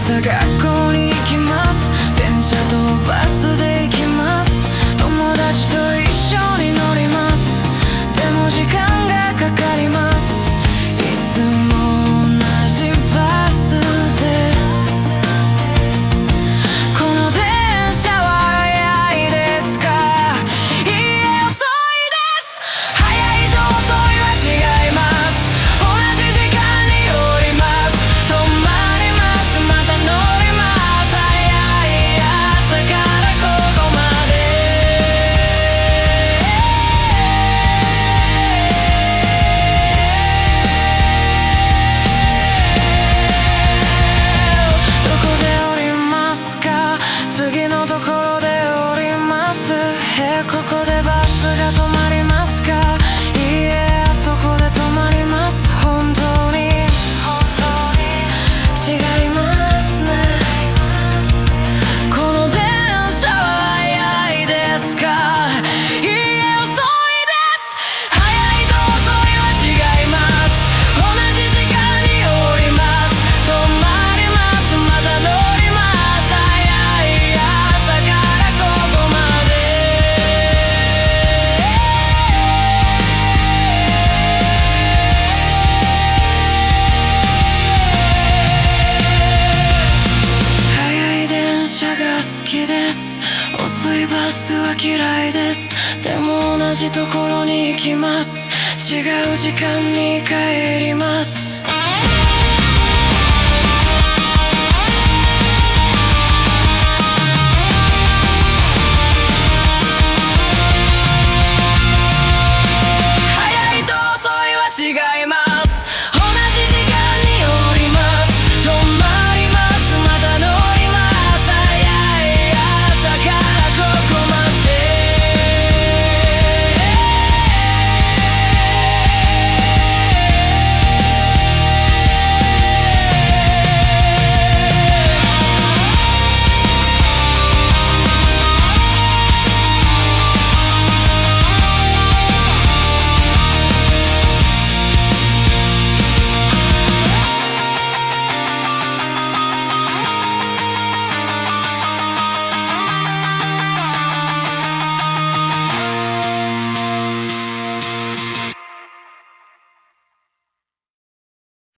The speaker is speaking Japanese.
朝学校に行きます。電車とバスで行きます。友達と一緒に乗ります。でも時間がかかります。いつも同じバスです。この電車は早いですか？いいえ、遅いです。早いと遅いは違います。同じ時間に降ります。止まります。また乗ります。早い朝からここまで。どこで降りますか？次のところで降ります。ここでバスが止まりますか？いいえ、あそこで止まります。本当に違いますね。この電車は早いですか？いいえ、遅いです。早いと遅いは違います。同じ時間に降ります。止まります。また乗ります。早い朝からここまで。早い電車が好きです。遅いバスは嫌いです。でも同じところに行きます。違う時間に帰ります。